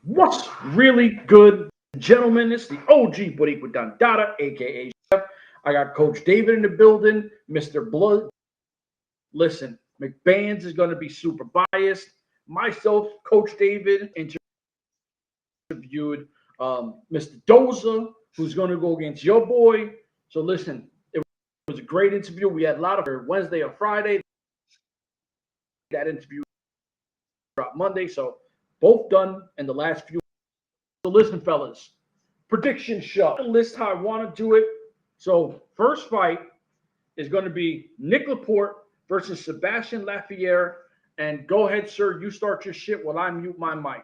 What's really good, gentlemen? It's the OG Boricua Dandada, aka Chef. I got Coach David in the building, Mr. Blood. Listen, McBains is going to be super biased. Myself, Coach David, interviewed Mr. Doza, who's going to go against your boy. So listen, it was a great interview. We had a lot of Wednesday or Friday. That interview dropped Monday, so both done in the last few. So listen, fellas, prediction show. List how I want to do it. So first fight is going to be Nick Laporte versus Sebastian Lafayette. And go ahead, sir. You start your shit while I mute my mic.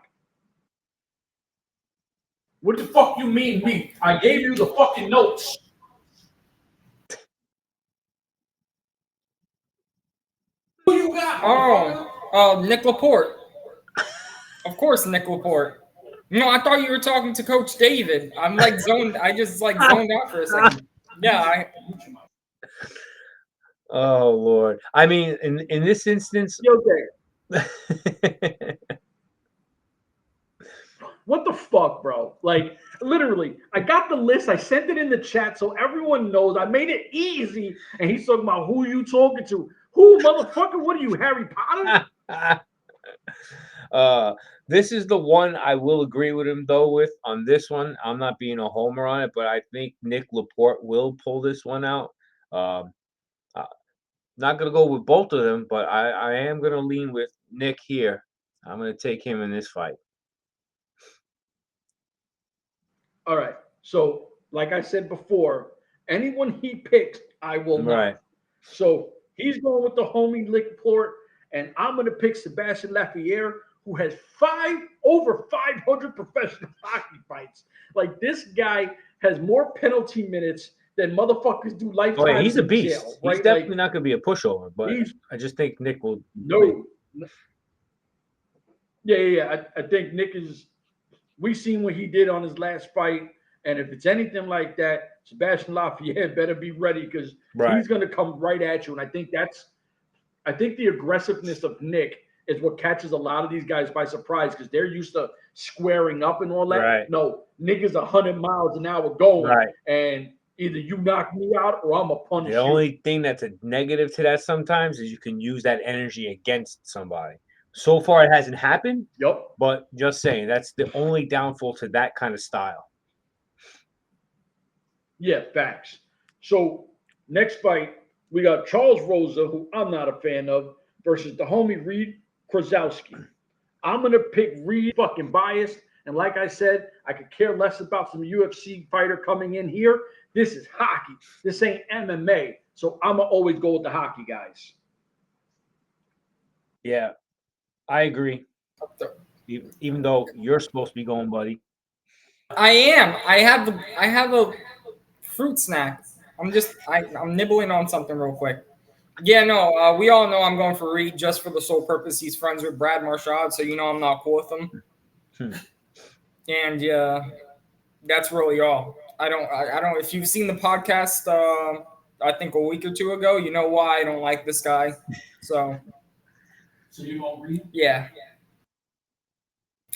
What the fuck you mean me? I gave you the fucking notes. Who you got? Nick Laporte. Of course, Nick Laporte. No, I thought you were talking to Coach David. I'm like zoned. I just like zoned out for a second. Yeah. Oh Lord. I mean, in this instance. Okay. What the fuck, bro? Like, literally, I got the list. I sent it in the chat so everyone knows. I made it easy. And he's talking about who you talking to. Who, motherfucker? What are you, Harry Potter? This is the one I will agree with him, though, with. On this one, I'm not being a homer on it, but I think Nick Laporte will pull this one out. Not going to go with both of them, but I am going to lean with Nick here. I'm going to take him in this fight. All right. So, like I said before, anyone he picks, I will not. Right. So, he's going with the homie Laporte, and I'm going to pick Sebastian Lafayette, who has over 500 professional hockey fights. Like, this guy has more penalty minutes than motherfuckers do lifetime. Oh, yeah, he's a beast. Jail, right? He's definitely not going to be a pushover, but I just think Nick will. No. Yeah. I think Nick is. We seen what he did on his last fight, and if it's anything like that, Sebastian Lafayette better be ready because he's going to come right at you. And I think the aggressiveness of Nick is what catches a lot of these guys by surprise because they're used to squaring up and all that. Right. No, Nick is 100 miles an hour going, and either you knock me out or I'm a punish you. The only thing that's a negative to that sometimes is you can use that energy against somebody. So far, it hasn't happened. Yep. But just saying, that's the only downfall to that kind of style. Yeah, facts. So, next fight, we got Charles Rosa, who I'm not a fan of, versus the homie Reed Krasowski. I'm going to pick Reed, fucking biased. And like I said, I could care less about some UFC fighter coming in here. This is hockey. This ain't MMA. So, I'm going to always go with the hockey guys. Yeah. I agree. Even though you're supposed to be going, buddy. I am. I have a fruit snack. I'm nibbling on something real quick. Yeah, no, we all know I'm going for Reed just for the sole purpose he's friends with Brad Marchand, so you know I'm not cool with him. And yeah, that's really all. I don't. If you've seen the podcast, I think a week or two ago, you know why I don't like this guy. So you going Reed? Yeah.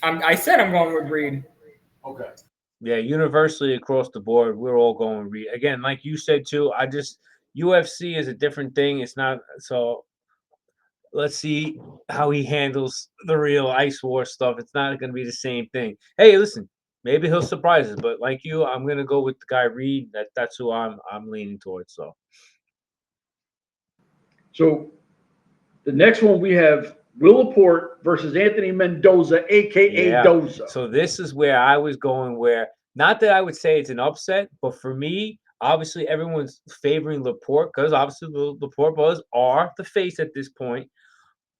I said I'm going with Reed. Okay. Yeah, universally across the board, we're all going Reed. Again, like you said too, UFC is a different thing. It's not so. Let's see how he handles the real Ice War stuff. It's not going to be the same thing. Hey, listen, maybe he'll surprise us, but like you, I'm going to go with the guy Reed. That's who I'm leaning towards. So the next one we have Will Laporte versus Anthony Mendoza, a.k.a. Doza. So this is where I was going where, not that I would say it's an upset, but for me, obviously everyone's favoring Laporte because obviously the Laporte brothers are the face at this point.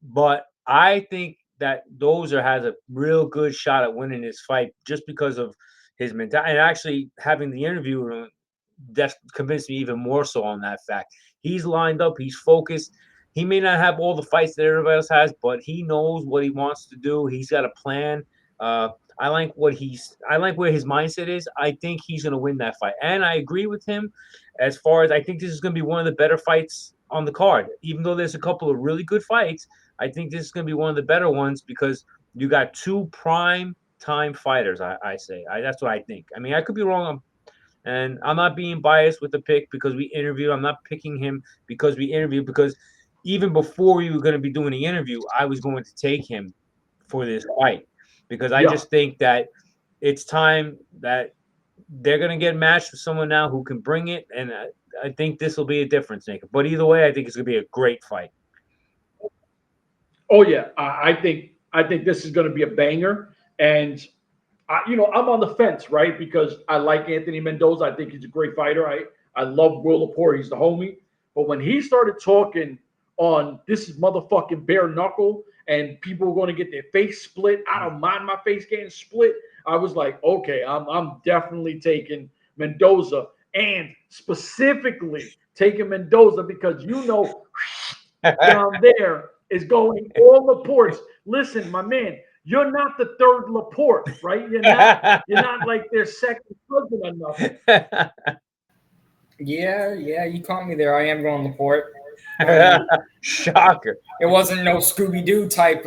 But I think that Doza has a real good shot at winning this fight just because of his mentality. And actually having the interview, that convinced me even more so on that fact. He's lined up. He's focused. He may not have all the fights that everybody else has, but he knows what he wants to do. He's got a plan. I like where his mindset is. I think he's going to win that fight. And I agree with him as far as I think this is going to be one of the better fights on the card. Even though there's a couple of really good fights, I think this is going to be one of the better ones because you got two prime time fighters. I say that's what I think. I mean, I could be wrong, and I'm not being biased with the pick because we interviewed. I'm not picking him because we interviewed, because even before we were going to be doing the interview, I was going to take him for this fight because I Yeah. just think that it's time that they're going to get matched with someone now who can bring it, and I think this will be a difference maker. But either way, I think it's going to be a great fight. Oh yeah, I think this is going to be a banger, and I'm on the fence, right? Because I like Anthony Mendoza. I think he's a great fighter. I love Will Laporte. He's the homie. But when he started talking on this is motherfucking bare knuckle and people are going to get their face split, I don't mind my face getting split. I was like, okay, I'm definitely taking Mendoza, and specifically taking Mendoza because down there is going all Laportes. Listen, my man, you're not the third Laporte, right? You're not like their second cousin or nothing. Yeah, you caught me there. I am going Laporte. I mean, Shocker. it wasn't no Scooby Doo type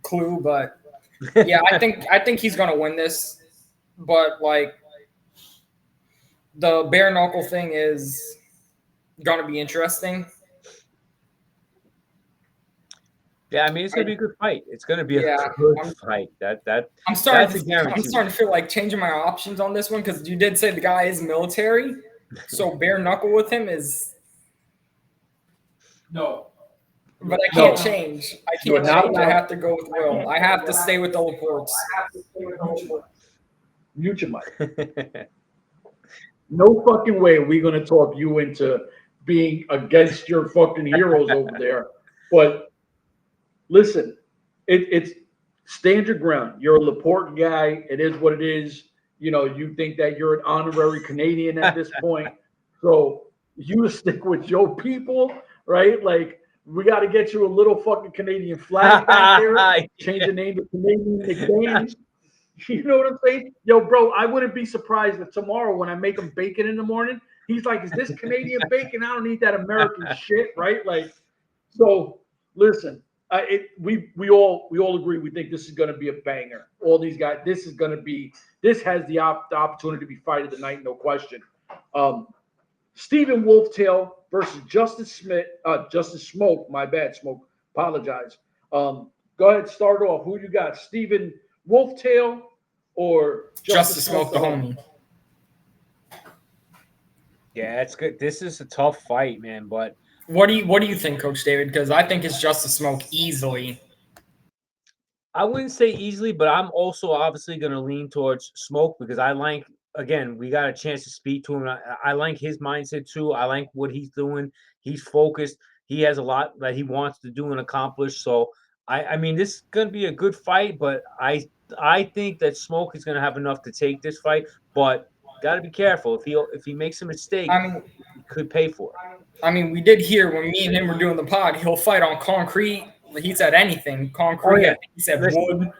clue, but yeah, I think he's gonna win this. But like the bare knuckle thing is gonna be interesting. Yeah, I mean it's gonna be a good fight. It's gonna be a Yeah, good I'm fight. I'm That's starting a to guarantee. I'm starting to feel like changing my options on this one because you did say the guy is military, so bare knuckle with him is No. But I can't change. I You're can't not change. I allowed. have to go with Will. I have to stay with the Laportes. Mute your mic. No fucking way are we going to talk you into being against your fucking heroes over there. But listen, it's stand your ground. You're a Laporte guy. It is what it is. You think that you're an honorary Canadian at this point. So you stick with your people, right? Like, we got to get you a little fucking Canadian flag back there. Change the name to Canadian McBain. You know what I'm saying? Yo, bro, I wouldn't be surprised if tomorrow when I make him bacon in the morning, he's like, is this Canadian bacon? I don't need that American shit, right? Like, so listen, we all agree. We think this is going to be a banger. All these guys, this has the opportunity to be fight of the night, no question. Stephen Wolftail versus Justice Smoke. My bad, Smoke. Apologize. Go ahead, start off. Who you got, Stephen Wolftail or Justice Smoke the homie? Yeah, it's good. This is a tough fight, man. But what do you think, Coach David? Because I think it's Justice Smoke easily. I wouldn't say easily, but I'm also obviously going to lean towards Smoke because again, we got a chance to speak to him. I like his mindset too. I like what he's doing. He's focused. He has a lot that he wants to do and accomplish. So I mean, this is going to be a good fight, but I think that Smoke is going to have enough to take this fight, but got to be careful. If he makes a mistake, he could pay for it. I mean, we did hear when me and him were doing the pod, he'll fight on concrete. He said anything. Concrete. Oh, yeah. I think he said wood.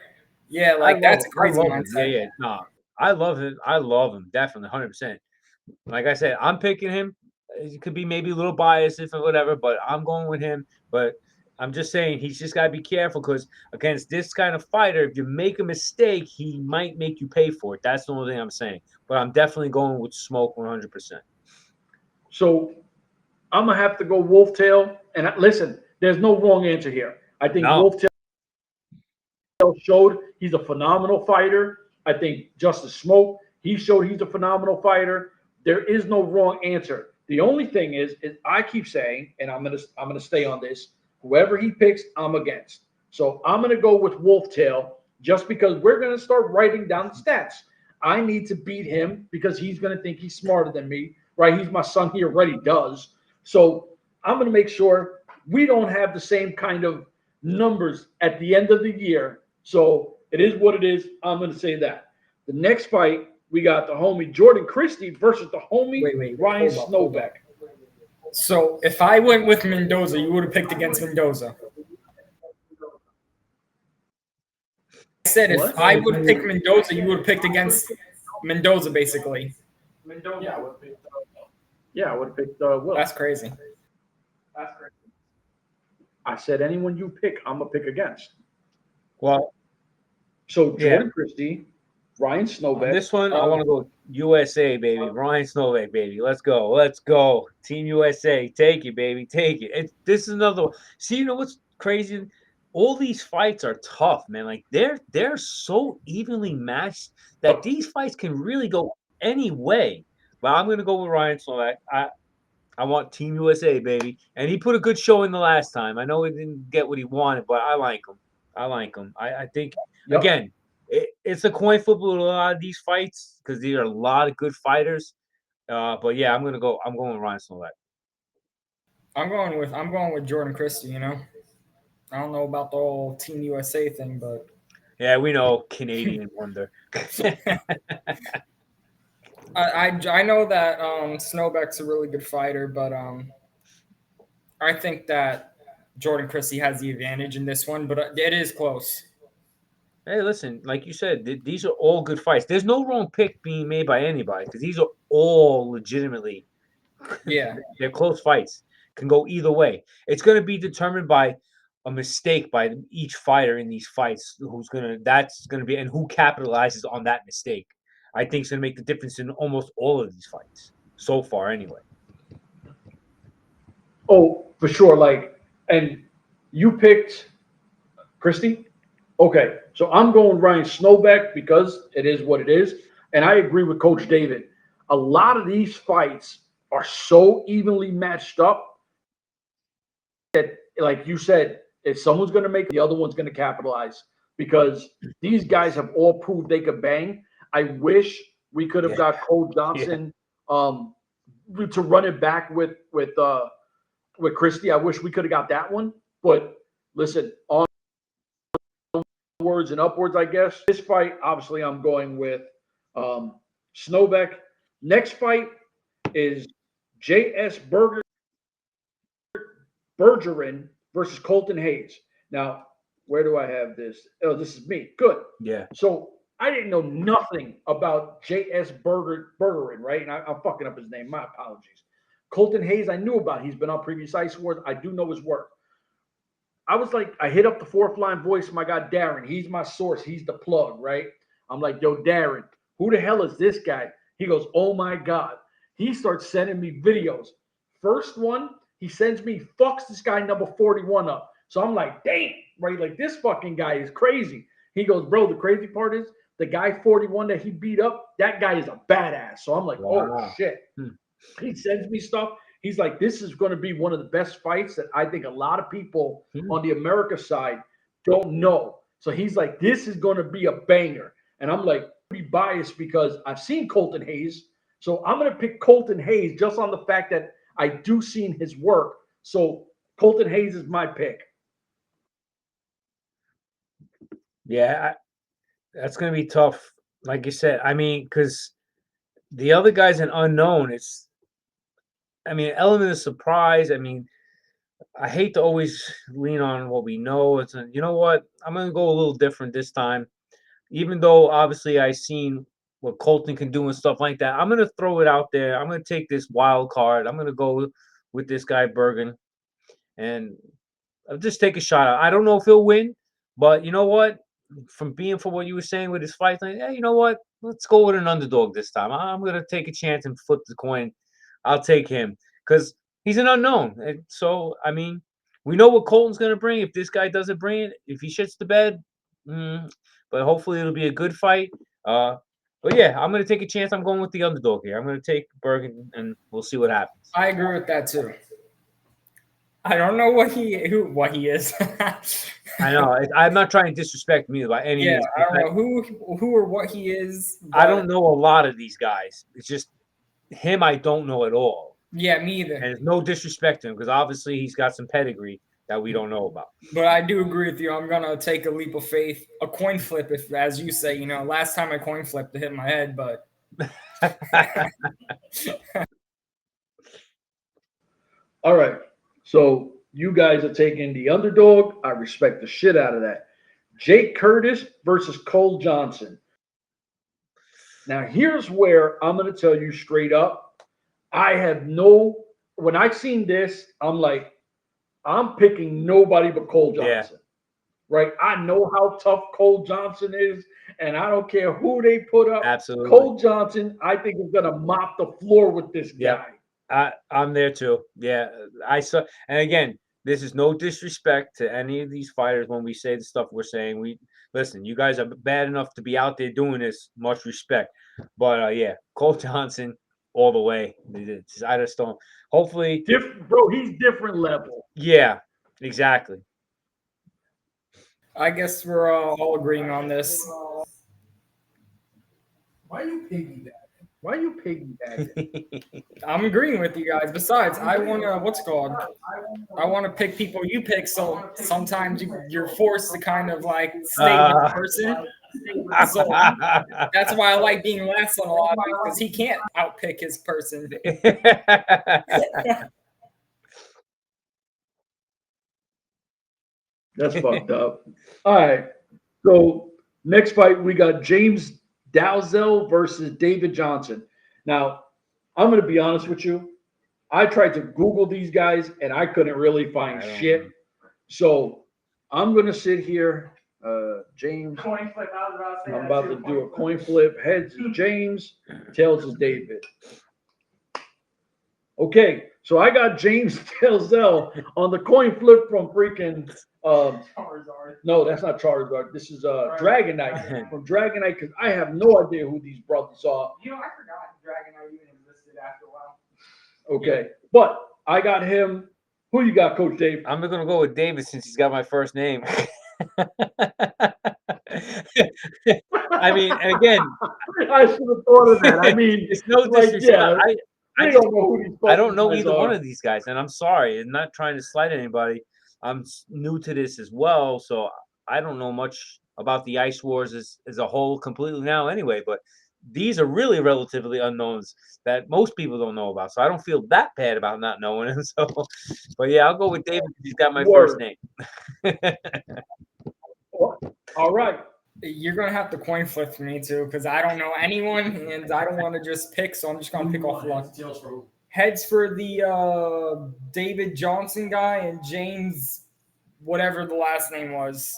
Yeah, like that's a crazy mindset. Yeah. No, I love him. I love him. Definitely, 100%. Like I said, I'm picking him. It could be maybe a little biased if or whatever, but I'm going with him. But I'm just saying he's just got to be careful because against this kind of fighter, if you make a mistake, he might make you pay for it. That's the only thing I'm saying. But I'm definitely going with Smoke 100%. So I'm gonna have to go Wolftail. And listen, there's no wrong answer here. I think Wolftail showed he's a phenomenal fighter. I think Justice Smoke, he showed he's a phenomenal fighter. There is no wrong answer. The only thing is I keep saying, and I'm gonna stay on this. Whoever he picks, I'm against. So I'm gonna go with Wolftail just because we're gonna start writing down the stats. I need to beat him because he's gonna think he's smarter than me, right? He's my son. He already does. So I'm gonna make sure we don't have the same kind of numbers at the end of the year. So it is what it is. I'm going to say that. The next fight, we got the homie Jordan Christie versus the homie Ryan Snowbeck. So if I went with Mendoza, you would have picked against Mendoza. I said if I would have picked Mendoza, you would have picked against Mendoza, basically. Mendoza. Yeah, I would have picked Will. That's crazy. I said anyone you pick, I'm gonna pick against. Well, So yeah. Jordan Christie, Ryan On Snowbeck. this one, I want to go USA, baby. Ryan Snowbeck, baby. Let's go. Let's go. Team USA. Take it, baby. Take it. This is another one. See, you know what's crazy? All these fights are tough, man. Like they're so evenly matched that these fights can really go any way. But I'm gonna go with Ryan Snowbeck. I want Team USA, baby. And he put a good show in the last time. I know he didn't get what he wanted, but I like him. I like him. I think Yep. again, it's a coin flip with a lot of these fights because there are a lot of good fighters. But yeah, I'm going with Ryan Snowbeck. I'm going with Jordan Christie. You know, I don't know about the whole Team USA thing, but Yeah, we know Canadian wonder. I know that Snowbeck's a really good fighter, but I think that Jordan Christie has the advantage in this one, but it is close. Hey, listen, like you said, these are all good fights. There's no wrong pick being made by anybody because these are all legitimately Yeah, they're close fights. Can go either way. It's going to be determined by a mistake by each fighter in these fights. That's gonna be and who capitalizes on that mistake. I think it's gonna make the difference in almost all of these fights so far, anyway. Oh, for sure. Like, and you picked Christie. Okay, so I'm going Ryan Snowbeck because it is what it is, and I agree with Coach David. A lot of these fights are so evenly matched up that, like you said, if someone's going to make the other one's going to capitalize because these guys have all proved they could bang. I wish we could have Yeah, got Cole yeah, Johnson to run it back with Christie. I wish we could have got that one, but listen, onwards and upwards, I guess. This fight, obviously, I'm going with Snowbeck. Next fight is J.S. Bergeron versus Colton Hayes. Now, where do I have this? Oh, this is me. Good. yeah. So I didn't know nothing about J.S. Bergeron, right? And I'm fucking up his name. My apologies. Colton Hayes, I knew about. He's been on previous Ice Wars. I do know his work. I was like, I hit up the fourth line voice, my guy Darren. He's my source. He's the plug, right? I'm like, yo, Darren, who the hell is this guy? He goes, oh my God. He starts sending me videos. First one, he sends me, fucks this guy number 41 up. So I'm like, damn, right? Like, this fucking guy is crazy. He goes, bro, the crazy part is the guy 41 that he beat up, that guy is a badass. So I'm like, oh Wow. shit. He sends me stuff. He's like, this is going to be one of the best fights that I think a lot of people on the America side don't know. So he's like, this is going to be a banger. And I'm like, be biased because I've seen Colton Hayes. So I'm going to pick Colton Hayes just on the fact that I do seen his work. So Colton Hayes is my pick. Yeah, that's gonna be tough. Like you said, I mean, because the other guy's an unknown. I mean, element of surprise. I mean, I hate to always lean on what we know. You know what? I'm gonna go a little different this time. Even though obviously I seen what Colton can do and stuff like that, I'm gonna throw it out there. I'm gonna take this wild card. I'm gonna go with this guy Bergen, and I'll just take a shot. I don't know if he'll win, but you know what? For what you were saying with his fight, like, hey, you know what? Let's go with an underdog this time. I'm gonna take a chance and flip the coin. I'll take him because he's an unknown. And so I mean, we know what Colton's gonna bring. If this guy doesn't bring it, if he shits the bed, but hopefully it'll be a good fight. But yeah, I'm gonna take a chance. I'm going with the underdog here. I'm gonna take Bergen, and we'll see what happens. I agree with that too. I don't know what he is. I know. I'm not trying to disrespect me by any Yeah, means. I don't know who or what he is. I don't know a lot of these guys. It's just him. I don't know at all. Yeah, me either. And it's no disrespect to him because obviously he's got some pedigree that we don't know about. But I do agree with you. I'm gonna take a leap of faith, a coin flip, if as you say. You know, last time I coin flipped, it hit my head, but. All right. So you guys are taking the underdog. I respect the shit out of that. Jake Curtis versus Cole Johnson. Now, here's where I'm going to tell you straight up. When I seen this, I'm like, I'm picking nobody but Cole Yeah. Johnson. Right? I know how tough Cole Johnson is, and I don't care who they put up. Absolutely. Cole Johnson, I think, is going to mop the floor with this Yeah. guy. I'm there too. Yeah, I saw. And again, this is no disrespect to any of these fighters when we say the stuff we're saying. We listen. You guys are bad enough to be out there doing this. Much respect, but yeah, Cole Johnson all the way. I just don't. Hopefully, Bro, he's different level. yeah, exactly. I guess we're all agreeing on this. Why are you piggybacking? Why are you piggybacking? I'm agreeing with you guys. Besides, I want to, what's it called? I want to pick people you pick, so sometimes you're forced to kind of like stay with the person. So that's why I like being last on a lot because he can't outpick his person. That's fucked up. All right. So next fight, we got James Dalzell versus David Johnson. Now, I'm going to be honest with you. I tried to Google these guys and I couldn't really find shit. So I'm going to sit here. James. Coin flip. I'm about to do a coin flip. Heads is James, tails is David. Okay, so I got James Dalzell on the coin flip from freaking Charizard. no, that's not Charizard. This is Dragonite from Dragonite because I have no idea who these brothers are. You know, I forgot Dragonite even existed after a while. Okay, but I got him. Who you got, Coach Dave? I'm gonna go with David since he's got my first name. I mean, and again, I should have thought of that. I mean, it's no like, disrespect. yeah, I don't know who these I don't know guys either are. one of these guys, and I'm sorry. I'm not trying to slight anybody. I'm new to this as well, so I don't know much about the Ice Wars as a whole completely now anyway, but these are really relatively unknowns that most people don't know about. So I don't feel that bad about not knowing him. So, but yeah, I'll go with David because he's got my first name. All right. You're gonna have to coin flip for me too, because I don't know anyone, and I don't want to just pick, so I'm just gonna pick off luck. Heads for the David Johnson guy and James, whatever the last name was.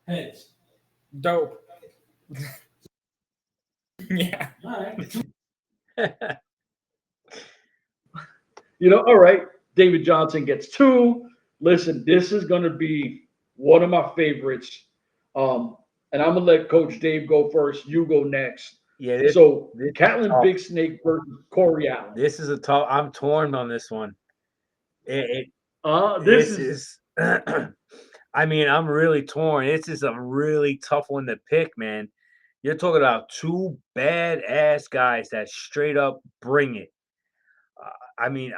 Heads. Dope. Yeah. All right. You know, all right. David Johnson gets 2. Listen, this is going to be one of my favorites. And I'm going to let Coach Dave go first. You go next. Yeah. So, Catlin Big Snake versus Corey Allen. This is a tough. I'm torn on this one. This is. I mean, I'm really torn. This is a really tough one to pick, man. You're talking about 2 badass guys that straight up bring it. I mean,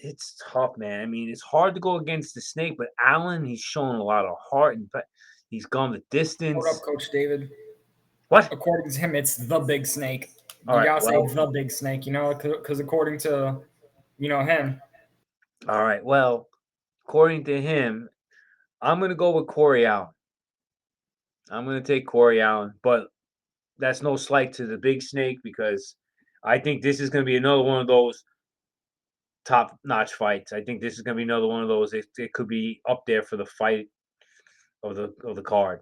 it's tough, man. I mean, it's hard to go against the Snake, but Allen, he's shown a lot of heart, and he's gone the distance. Hold up, Coach David. What? According to him, it's the Big Snake. All you right, gotta say the Big Snake, you know, because according to, him. All right. Well, according to him, I'm gonna go with Corey Allen. I'm gonna take Corey Allen, but that's no slight to the Big Snake because I think this is gonna be another one of those top-notch fights. I think this is gonna be another one of those. It could be up there for the fight of the card.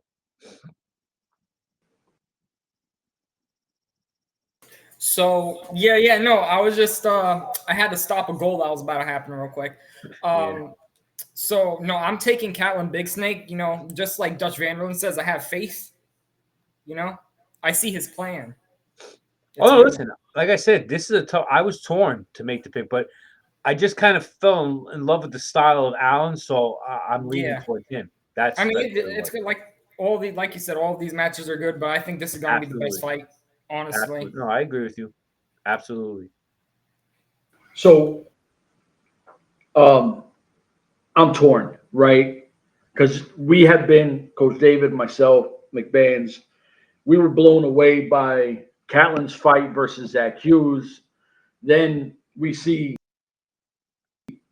So no, I was just I had to stop a goal that was about to happen real quick. So no, I'm taking Catlin Big Snake. You know, just like Dutch Vanderlyn says, I have faith. You know, I see his plan. Listen, like I said, this is a tough. I was torn to make the pick, but I just kind of fell in love with the style of Allen, so I'm leaning towards him. That's. I mean, it's good. Like you said, all of these matches are good, but I think this is going to be the best fight. Honestly, absolutely. No, I agree with you. Absolutely. So, I'm torn, right? Because we have been, Coach David, myself, McBain's, we were blown away by Catlin's fight versus Zach Hughes. Then we see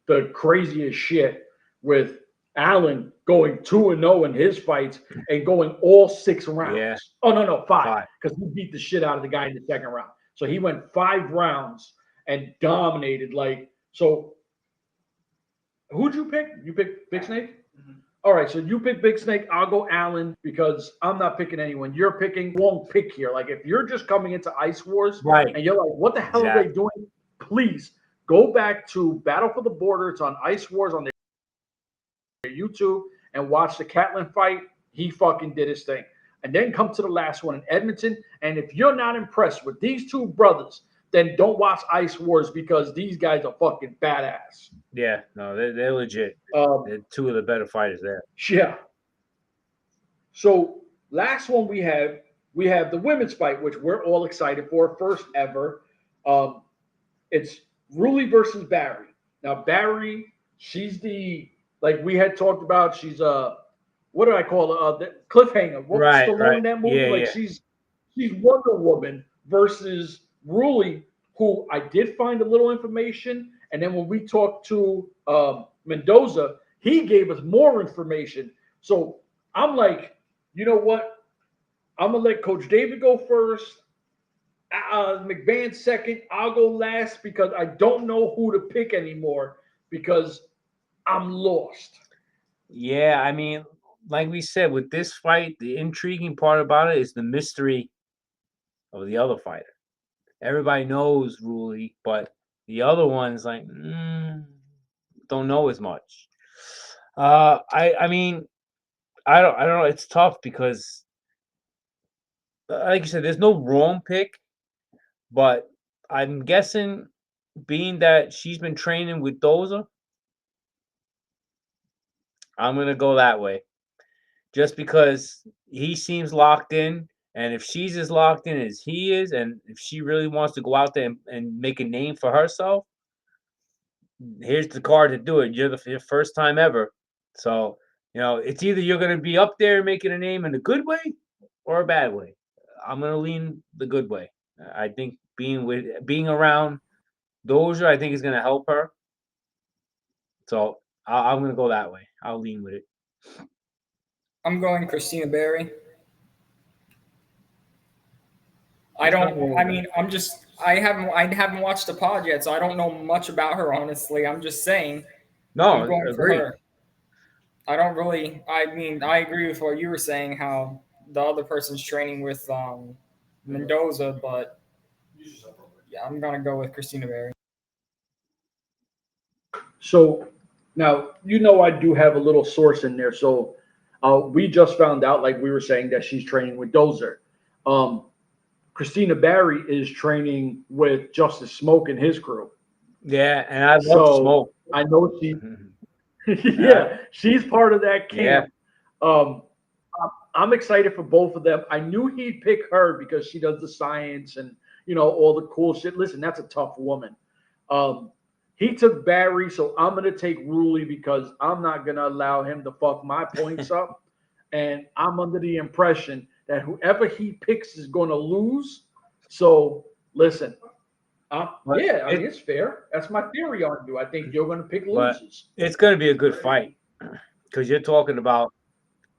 the craziest shit with Allen going 2-0 in his fights and going all 6 rounds. Yeah. Oh, no, 5. Because he beat the shit out of the guy in the second round. So he went 5 rounds and dominated. So Who'd you pick? You picked Big Snake? Mhm. All right, so you pick Big Snake. I'll go Allen because I'm not picking anyone. You're picking won't pick here. Like if you're just coming into Ice Wars Right. and you're like, what the hell are they Exactly. doing? Please go back to Battle for the Border. It's on Ice Wars on their YouTube and watch the Catlin fight. He fucking did his thing. And then come to the last one in Edmonton. And if you're not impressed with these two brothers, then don't watch Ice Wars because these guys are fucking badass. Yeah, no, they're legit. Um, They're two of the better fighters there. yeah. So last one we have the women's fight, which we're all excited for, first ever. It's Ruli versus Barry. Now Barry, she's the like we had talked about. She's what do I call her? The cliffhanger. What was Right, Stallone right. in that movie? Yeah, like yeah. she's Wonder Woman versus Ruli, who I did find a little information, and then when we talked to Mendoza, he gave us more information. So I'm like, you know what? I'm gonna let Coach David go first. McVan second. I'll go last because I don't know who to pick anymore because I'm lost. Yeah, I mean, like we said, with this fight, the intriguing part about it is the mystery of the other fighter. Everybody knows Ruli, but the other one's like, don't know as much. I mean, I don't know. It's tough because, like you said, there's no wrong pick, but I'm guessing, being that she's been training with Doza, I'm gonna go that way. Just because he seems locked in, and if she's as locked in as he is, and if she really wants to go out there and make a name for herself, here's the card to do it. You're your first time ever. So, it's either you're going to be up there making a name in a good way or a bad way. I'm going to lean the good way. I think being around Doja, I think is going to help her. So I'm going to go that way. I'll lean with it. I'm going Christina Berry. I There's don't. nothing wrong I with mean, I haven't watched the pod yet, so I don't know much about her. Honestly, I'm just saying. No, I'm going for agree. her. I don't really. I mean, I agree with what you were saying. How the other person's training with Mendoza, but yeah, I'm gonna go with Christina Berry. So now I do have a little source in there. So we just found out, like we were saying, that she's training with Dozer. Christina Barry is training with Justice Smoke and his crew. Yeah, and I love So Smoke. I know she, Yeah. yeah, she's part of that Yeah. camp. I'm excited for both of them. I knew he'd pick her because she does the science and all the cool shit. Listen, that's a tough woman. He took Barry, so I'm gonna take Ruli because I'm not gonna allow him to fuck my points up. And I'm under the impression that whoever he picks is gonna lose. So listen, But yeah, I it- mean it's fair. That's my theory on you. I think you're gonna pick But losers. it's going to be a good fight because you're talking about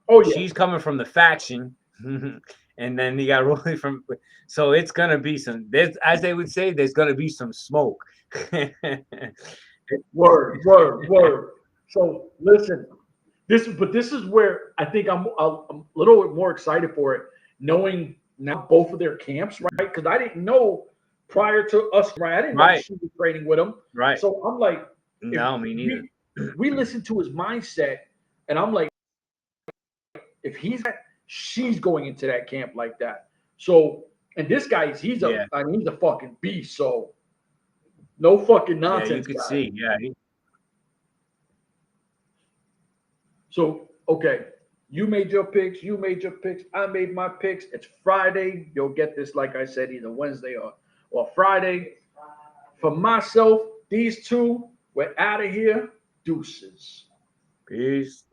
Oh yeah. she's coming from the faction, and then you got Rolly from. So it's going to be as they would say, there's going to be some smoke. Word. So listen, this is where I think I'm a little bit more excited for it, knowing now both of their camps, right? Because I didn't know prior to us, right? I didn't know Right. she was training with him. Right. So I'm like, No, me neither. we listened to his mindset, and I'm like, if she's going into that camp like that. So, and this guy, he's Yeah. a fucking beast. So, no fucking Yeah, nonsense. you could guy. see. Yeah. So, okay, you made your picks. I made my picks. It's Friday. You'll get this, like I said, either Wednesday or Friday. For myself, these two, we're out of here. Deuces. Peace.